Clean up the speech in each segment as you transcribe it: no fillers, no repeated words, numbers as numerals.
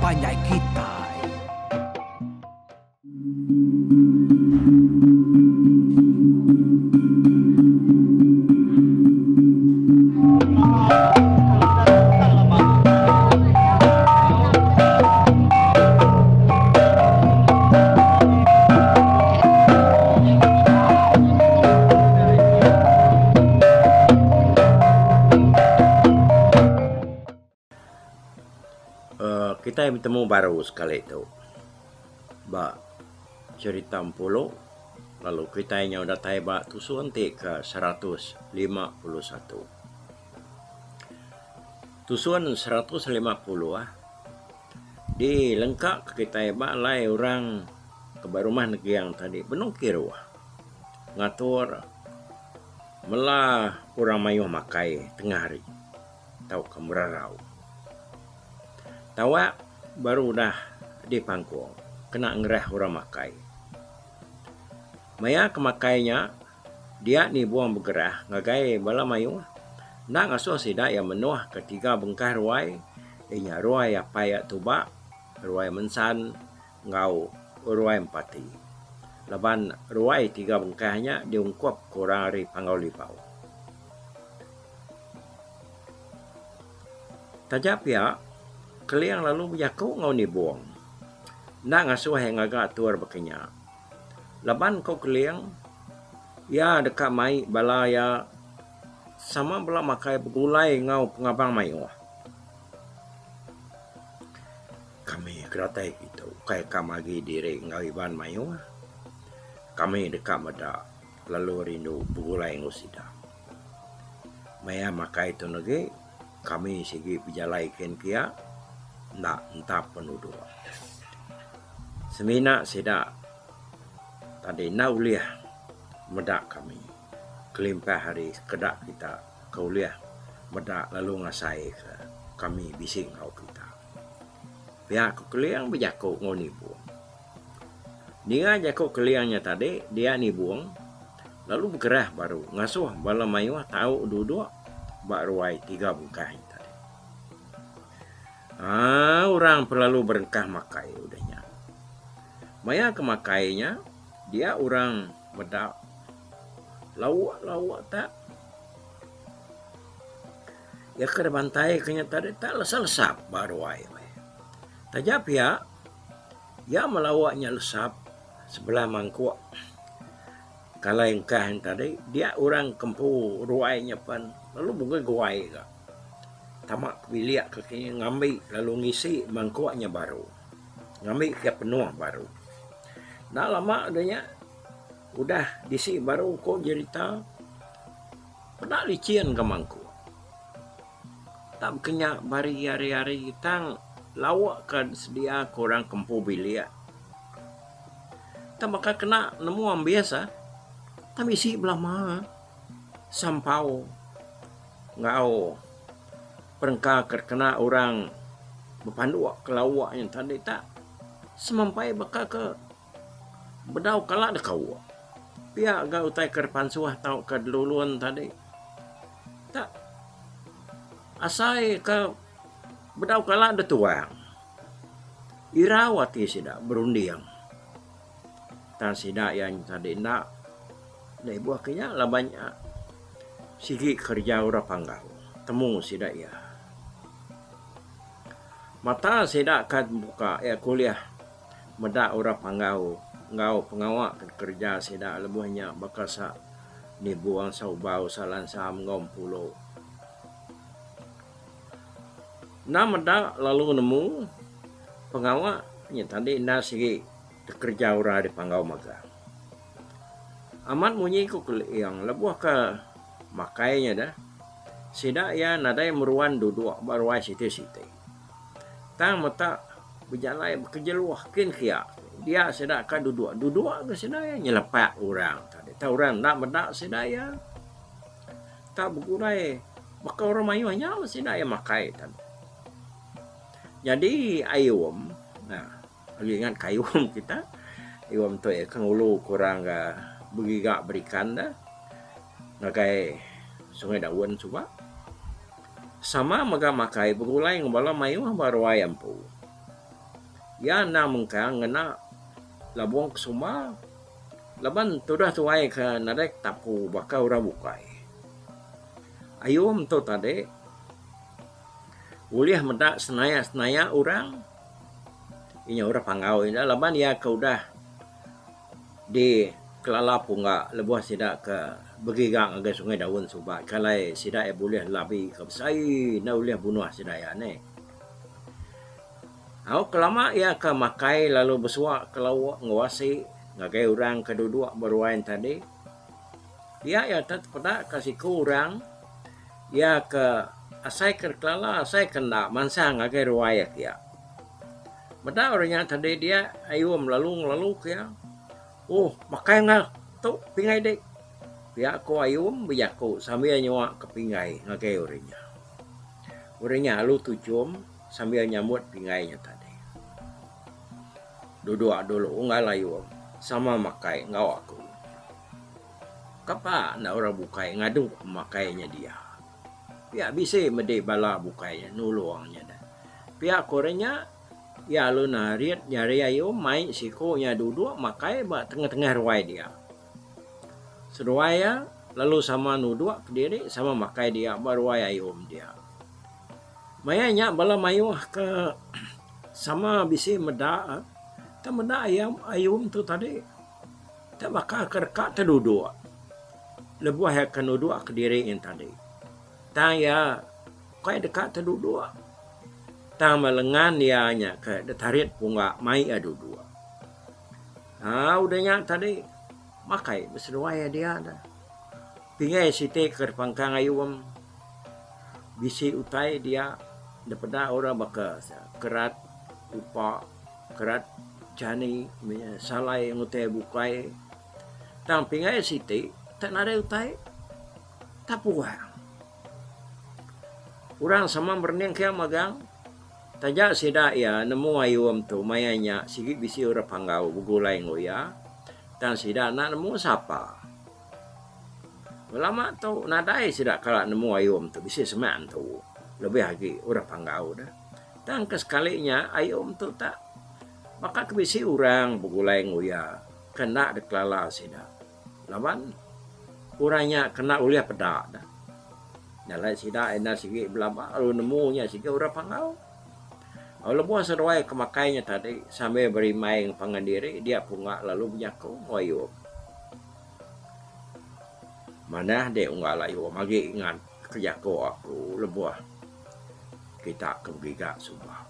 banyak kita. Kita bertemu baru sekali itu, cerita 10, lalu kita udah tahu tusuan ke 151. Tusuan 150 di lengkap kita lai orang ke rumah negeri yang tadi benungkir ngatur melah orang mayuh makai tengah hari tahu kemerarau tawa baru dah di pangkuang kena ngerah orang makai maya kemakainya dia ni buang bergerah ngagai bala mayuh nak ngasuh sida yang menuah ketiga bengkah ruai inya ruai apa ya tuba ruai mensan ngau ruai empati laban ruai tiga bengkahnya diungkap kurang dari pangau lipau tajap ya keliang lalu berjaku ngau ni buang nak ngasuh yang agak tuar berkenya laban kau keliang ya dekat mai bala ya sama bala makai begulai ngau pengabang mayu kami keratai gitu kai kamagi diri ngau iban mayu kami dekat mada lalu rindu begulai ngusida maya makai tu nage kami sigi bijalai ken kia nak entah penuduh semina sida tadi nauliah medak kami kelimpah hari kedak kita kauliah medak lalu ngasai ke kami bising kau kita pihak keliang berjaku ngoni buang dia jaku keliangnya tadi dia ni buang lalu bergerah baru ngasuh bala mayuh tahu duduk baruai tiga bungkah tadi orang perlalu berengkah makai udahnya maya kemakainya dia orang medak lawak tak ya ke bantai kenya tadi tak lesap baru ai tajap ya melawaknya lesap sebelah mangkuk kalau engkah yang tadi dia orang kempu ruainya pan lalu bunga guai ke tamak biliak ke ngambil lalu ngisi mangkuknya baru ngambil dia penuh baru dah lama adanya udah disi baru kok cerita pernah licin ke mangkuk tak kenyak bari hari-hari tang lawak kan sedia korang kempu biliak tak bakal kena nemu yang biasa tapi isi belama sampau ngau perengkah kena orang berpandu ke lawak yang tadi tak semampai bakal ke bedau kalak de kau pihak gau utai ke pansuah tau ke duluan tadi tak asai ke bedau kalak de tuang irawati sida berundiang tak sida yang tadi nak dari buah kenya lah banyak sigi kerja ora panggau temu sida ya mata sida kad buka ya kuliah medak ora panggau ngau pengawak kerja sida lebuhnya bakasa ni buang saubau salan sam ngom pulo na medak lalu nemu pengawak nya tadi na sigi kerja ora di panggau maga amat munyi ku yang lebuh ke makainya dah sida ya nadai meruan duduk baruai siti-siti tang mata berjalan berkejeluah kin kia dia sida ka duduk ke sida ya nyelepak orang tadi tahu orang nak medak sida ya tak bergurai maka orang mayu hanya sida ya makai tadi jadi ayum nah ingat kayum kita ayum tu ya kang ulu kurang ga begigak berikan dah ngagai sungai daun coba sama maga makai bergulai ngembala mayu baru ayam pu ya na mengkang ngena labuang kesuma laban tudah tuai ke narek tapu bakal ora bukai ayum tu tadi uliah medak senaya orang inya ora pangau ina laban ya kaudah di kelala punga lebuah sidak ke begigang agak sungai daun subat kalai sidak boleh labi ke besai na uliah bunuh sidak ya ne au kelama ya ke makai lalu bersuak kalau ngawasi ngagai orang kedua berwain tadi dia ya tat pada kasih kurang ya ke asai kelala asai kena mansa ngagai riwayat ya beda orangnya tadi dia ayo lalu ya oh makai ngal tu pingai dek pihak ko ayum biako sambil nyawa ke pingai ngagai orangnya lalu tujuan sambil nyambut pingainya tadi duduk dulu nggak layu sama makai ngau aku kapa nak orang bukai ngadu pemakainya dia pihak bisa mede bala bukainya nuluangnya dah pihak korenya ya lu narit nyari ayo main sikonya duduk makai ba tengah-tengah ruai dia seruaya lalu sama nuduk ke diri sama makai dia baruai ayom dia mayanya bala mayu ke sama bisa meda tak meda ayum tu tadi tak bakal kerka terduduk lebuah yang kenuduk ke diri yang tadi tak ya kau dekat terduduk tak melengan dia nya ke detarit punga mai adu dua udahnya tadi makai berseruaya dia ada pingai siti ke pangkang ayum bisi utai dia daripada orang bakal kerat upa kerat jani salai ngutai bukai tang pingai siti tak nare utai tak puas orang sama berniang kia magang tajak sida ya nemu ayum tu mayanya sigi bisi ora panggau bugulai ngoya dan sida nak nemu siapa lama tu nadai sida kalau nemu ayum tu bisi seman tu lebih lagi ora panggau dah dan kesekalinya ayum tu tak maka kebisi orang bugulai ngoya kena deklala sida lawan orangnya kena uliah pedak dah nalai sida ena sigi belaba lalu nemunya sigi ora panggau lebuah seruai kemakainya tadi sambil beri main pangandiri dia punga lalu berjaku wayu mana dia unggah layu magi ingat kerjaku aku lebuah kita kebigak subah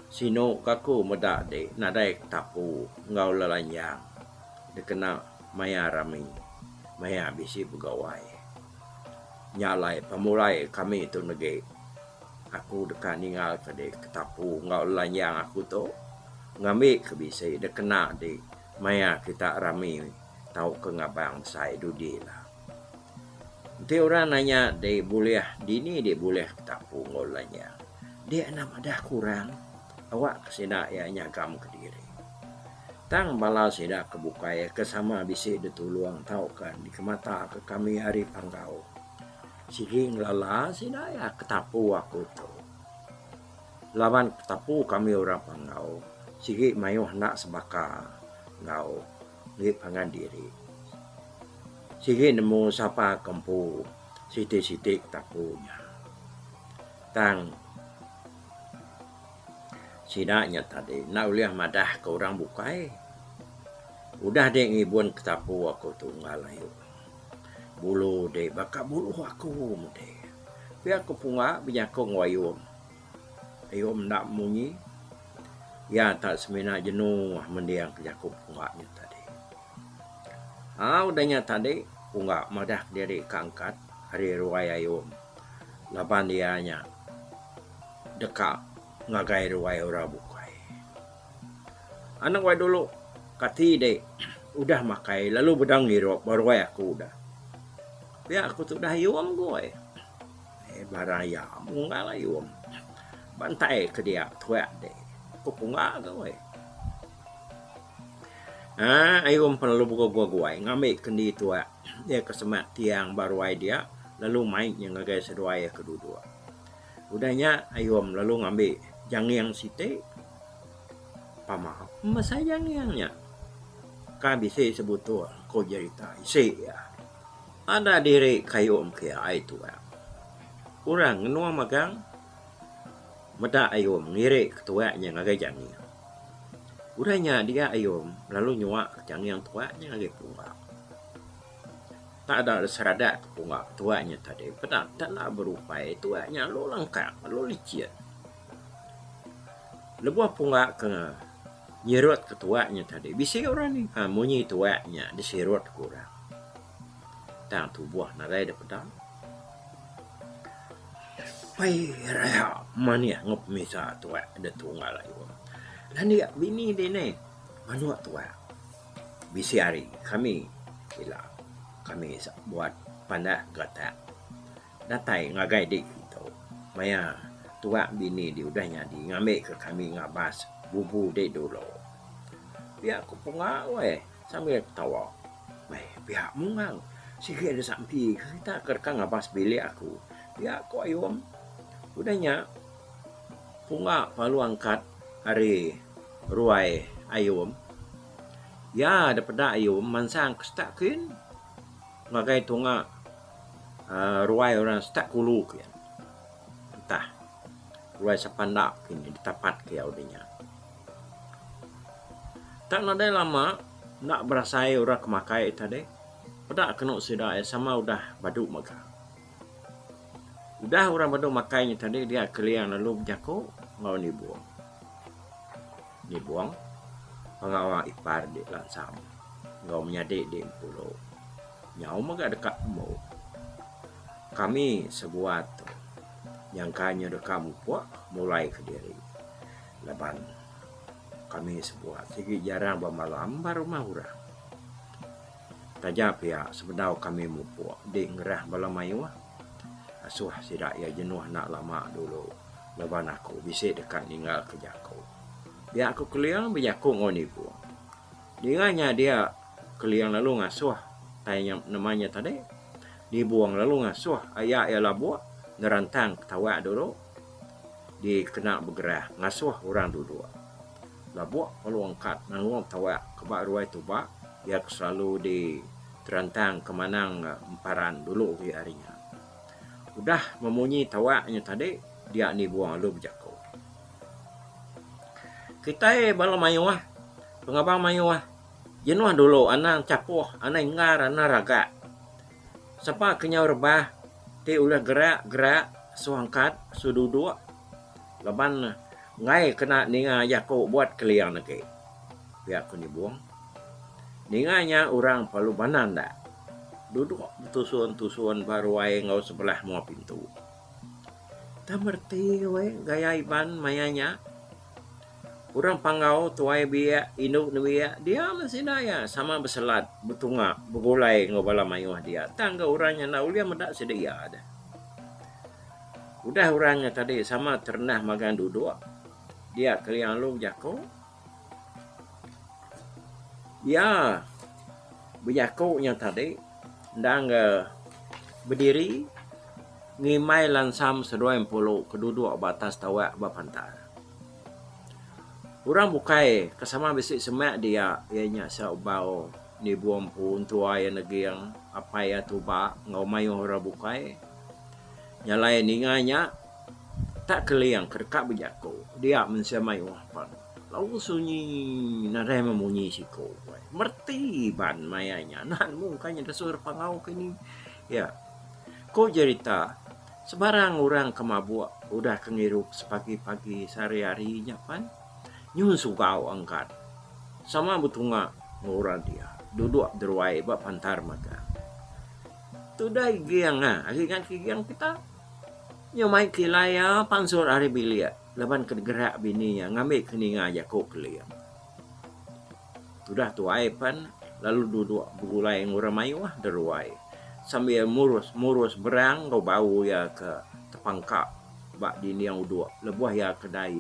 sino kaku medak de nadai tapu ngau lalanyang dikena maya rami maya bisi pegawai nyalai pemulai kami itu negeri aku dekat ninggal pada ketapu ngau lanyang aku tu ngambil ke bisa dia kena di maya kita rami tahu ke ngabang saya dudi lah nanti orang nanya dia boleh dini dia boleh ketapu ngau lanyang dia nama dah kurang awak kesina ya nyagam ke diri tang bala sida kebuka ya kesama bisa dituluang tahu kan di kemata ke kami hari panggau sigi ngelala sida ya ketapu aku tu lawan ketapu kami orang panggau sigi mayu nak sebaka ngau ngi pangan diri sigi nemu sapa kempu siti-siti ketapunya tang sidaknya tadi nak uliah madah ke orang bukai udah deh ngibun ketapu aku tu ngalayu bulu deh baka bulu aku deh biar aku punga binyako ngwayum ayum nak munyi ya tak semena jenuh mendiang kejakup punganya tadi udahnya tadi punga madah diri kangkat hari ruai ayum lapan dianya dekat ngagai ruai ora bukai anak wai dulu kati deh udah makai lalu bedang ngiro baru aku udah ya aku tu dah yum gue baraya mungal yum bantai ke dia tuak deh aku punga gue ayum perlu buka gue ngambil kendi tuak dia kesemat tiang baru dia lalu main yang ngagai seduai kedua udahnya ayum lalu ngambil jang yang siti pamaaf masayangnya ka bisa sebut tu ko cerita isi ya ada diri kayo kaya itu ya orang nua magang meda ayom ngire ketuanya ngagai jangi uranya dia ayom lalu nyua jangi yang tuanya ngagai punga tak ada serada punga tuanya tadi pada taklah berupaya tuanya lo lengkap lo licin lebuah punga ke nyerot ketuanya tadi bisa orang ni munyi tuanya diserot kurang tang tubuh narai dapat pai raya mania ngop misa tua ada tunggal ayo dan dia bini dene manua tua bisa hari kami gila kami buat pandah gata datai ngagai dik itu maya tua bini di udahnya di ngambil ke kami ngabas bubu de dulu pihak aku punga we sambil ketawa weh pihak mungang sikit ada sampai kita kerka ngabas bilik aku pihak aku ayom udahnya punga palu angkat hari ruai ayom ya dapat ayom mansang kestakin ngagai tunga ruai orang stak kulu kian entah ruai sepandak kini ditapat ke audinya tak nadai lama nak berasai orang kemakai tadi pada kena sudah sama udah baduk maka udah orang baduk makainya tadi dia keliang lalu berjaku ngau ni buang pengawal ipar di lansam ngau menyadik di pulau nyau maka dekat mau kami sebuat yang kanya kamu puak mulai ke diri leban kami sebuat segi jarang bermalam baru mahura tajap ya sebenarnya kami mupuak di ngerah balamayuah asuh sidak ya jenuh nak lama dulu leban aku bisa dekat tinggal ke Jaku dia aku keliang berjaku ngoni pun dengannya dia keliang lalu ngasuh tanya namanya tadi dibuang lalu ngasuh ayah ya labuah ngerantang ketawa dulu dikena bergerah ngasuh orang dulu labuah lalu angkat nanggung tawa kebak ruai tuba dia selalu di terantang kemanang emparan dulu di harinya udah memunyi tawaknya tadi dia ni buang lalu berjaku kita balam mayuah pengabang mayuah jenuh dulu anak capuh anak ngar anak raga siapa kenyau rebah ti ulah gerak suangkat sududuk leban ngai kena ninga jaku buat keliang lagi biar aku dibuang ninganya orang palu banan dah duduk tusuan baru wae ngau sebelah mua pintu tak merti wae gaya iban mayanya orang pangau tuai biak induk nuia dia masih daya sama berselat betunga begulai ngau bala mayuah dia tangga orangnya nak ulia medak sedia ada udah orangnya tadi sama ternah makan duduk dia keliang lu jaku ya berjakunya tadi ndang berdiri ngimai lansam sedua empolo keduduk batas tawak bapantar orang bukai kesama bisik semak dia ianya saubau ni buang pun tua yang lagi yang apa ya tuba ngau mayu orang bukai nyalai ninganya tak keliang kerkak berjaku dia mensemai wahpan lalu sunyi narai memunyi siko merti ban mayanya nan mukanya dasur pangau kini ya ko cerita sebarang orang kemabuk udah kengirup sepagi-pagi sehari-harinya pan nyun sugau angkat sama betunga ngora dia duduk derwai bak pantar maka tu dai giang agigan giang kita nyomai kilaya pansur hari bilia leban kegerak bininya ngambil keninga jaku keliang sudah tuai pan lalu duduk begulai ngora mayuah derwai sambil murus berang kau bau ya ke tepangkap bak dini yang uduk lebuah ya kedai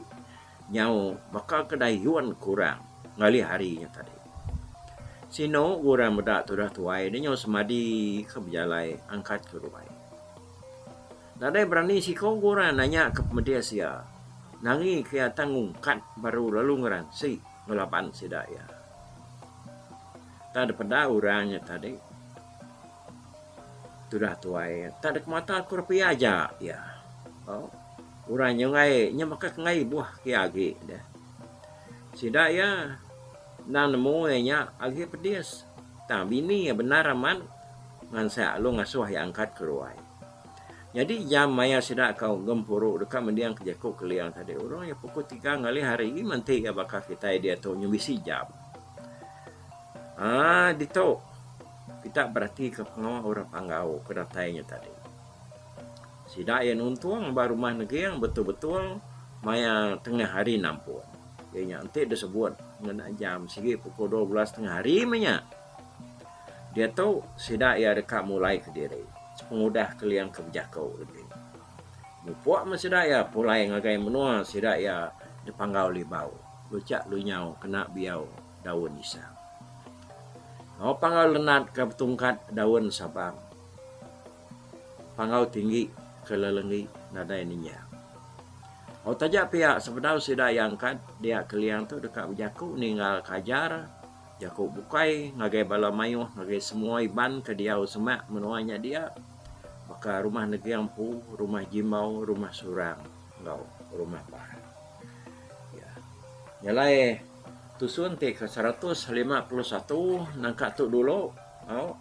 nyau bakal kedai yuan kurang ngali harinya tadi sino kurang medak sudah tuai dia nyau semadi ke berjalai angkat ke rumah nadai berani si kau kurang nanya ke media sia nangi kia tanggung kat baru lalu ngeransi ngelapan sidak ya. Tak ada pada orangnya tadi. Sudah tuai. Tak ada kemata aku rupiah aja ya. Oh. Orangnya ngai nya maka ngai buah kiagi dah. Sidak ya nan nemu nya agi pedis. Tak bini ya benar aman ngan saya lu ngasuh yang angkat keluar. Jadi jam maya sidak kau gempuru dekat mendiang kejaku keliang tadi. Orang ya pukul 3 kali hari ini mantik ya bakal kita dia tu nyubisi jam. Dito. Kita berarti ke pengawal orang panggau kedatainya tadi. Sidak yang untung baru rumah negeri yang betul-betul maya tengah hari nampun. Dia nanti dia sebut ngena jam segi pukul 12 tengah hari manya. Dia tahu sidak ya dekat mulai ke diri. Pengudah keliang kebijakau lebih. Mupuak mesidak ya pulai ngagai menua sidak ya dipanggau libau. Lucak lunyau kena biau daun isang. Panggau lenat ke tungkat daun sabang. Panggau tinggi ke lelengi nada ininya. Tajak pihak sebenarnya sidak yang angkat dia keliang tu dekat bijakau ninggal kajar. Jakau bukai ngagai bala mayuh ngagai semua iban ke dia semak menuanya dia. Maka rumah negeri ampu, rumah jimau, rumah surang, ngau, rumah par. Ya. Nyalai tusun te ke 151 nangka tu dulu.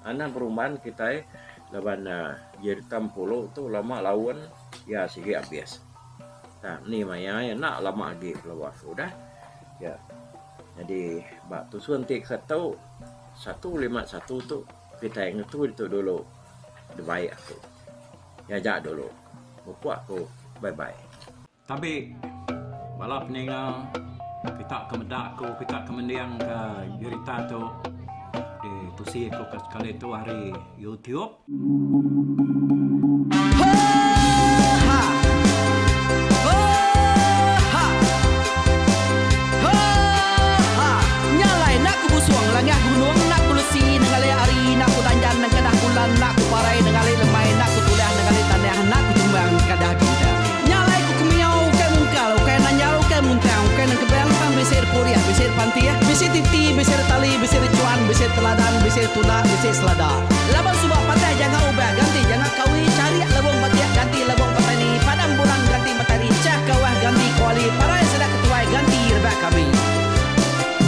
Anak perumahan kita laban jeritam puluh tu lama lawan ya sigi habis. Nah, ni maya ya nak lama lagi keluar sudah. Ya. Jadi bak tusun te ke 151 tu kita yang tu itu dulu. Baik aku. Ya jak dulu. Buat aku. Bye-bye. Tapi balap peninggal kita kemedak aku, kita kemendiang ke cerita tu di tusi aku sekali tu hari YouTube. Nyalai nak ku busuang langah gunung nak ku lesi nengali ari nak ku tanjan nang kedah bulan nak ku parai nengali lemai nak ku tulah nengali tanah nak ku tumbang kadah kita. Nyalai ku kumiau ke mungkal ke nanjau ke muntang ke nang kebang pam besir kuria besir pantia besir titi besir tali besir cuan besir teladan besir tuna besir selada. Laban subah patai jangan ubah ganti jangan kawi cari labong patia ganti labong patani padam bulan ganti matahari cah kawah ganti kuali parai sedak ketuai ganti rebak kami.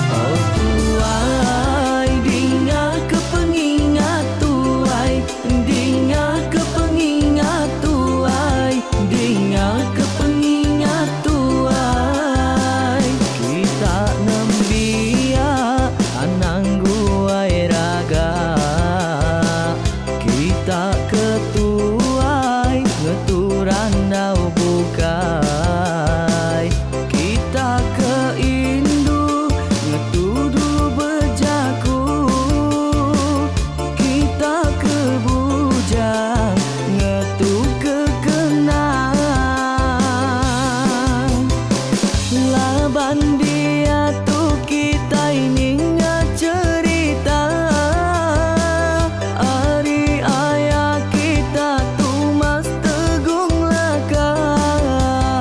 Oh tuai dinga kepengingat tuai dinga kepengingat tuai dinga kepengingat tuai kita nembia anang guai raga kita ketuai ngeturan dau bukai kita keindu ngetudu bejaku kita ke bujang ngetu kekenang laban dia tu kita ini cerita ari ayah kita tu mas tegung lakang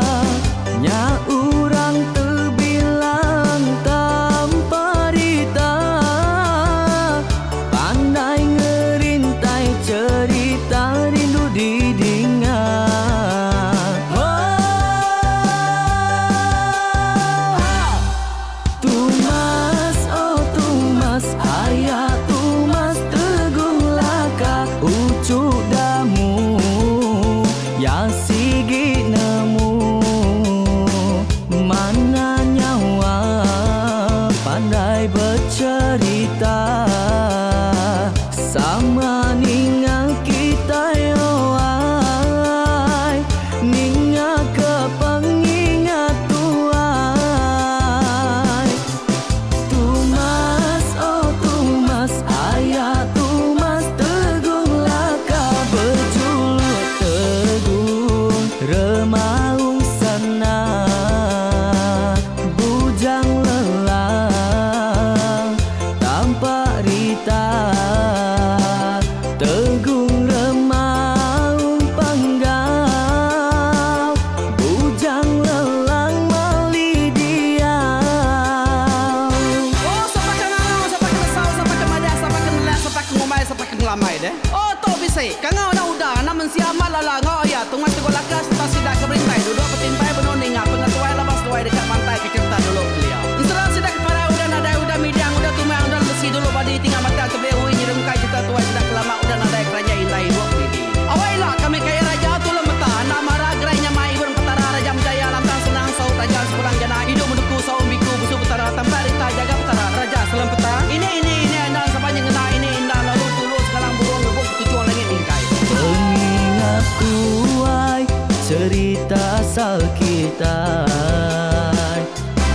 cerita asal kita.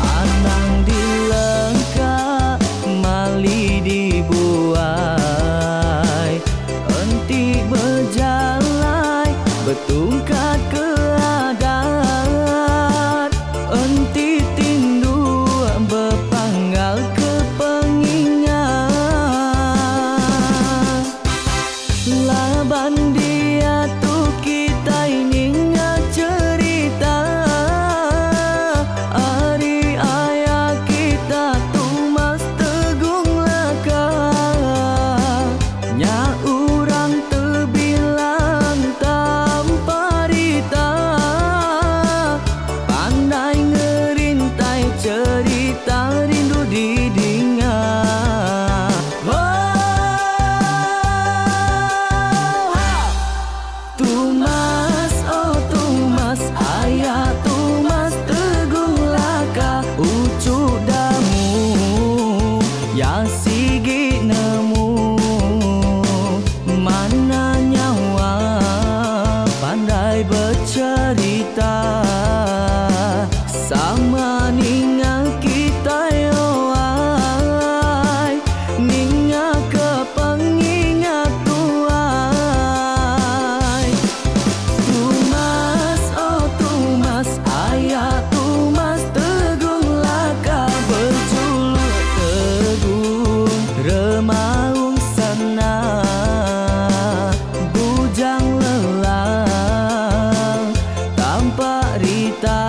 Anang dilengkap, mali dibuai, enti berjalan, bertungkat keadaan, enti tindu berpanggal ke pengingat. Laban dia tu kita ini cerita, hari ayah kita tu mas tegung laka, nya urang terbilang tanpa rita, pandai ngerintai cerita rindu didingat. Tumas, oh Tumas, ayah Tumas tegung laka, ucuk damu yang sigi nemu, mana nyawa pandai bercerita, sama ninga kita yoai, ninga ke pengingat tuai. Tumas, oh Tumas, ayah Tumas tegung laka, berjuluk tegung remaung sana, bujang lelang tanpa rita.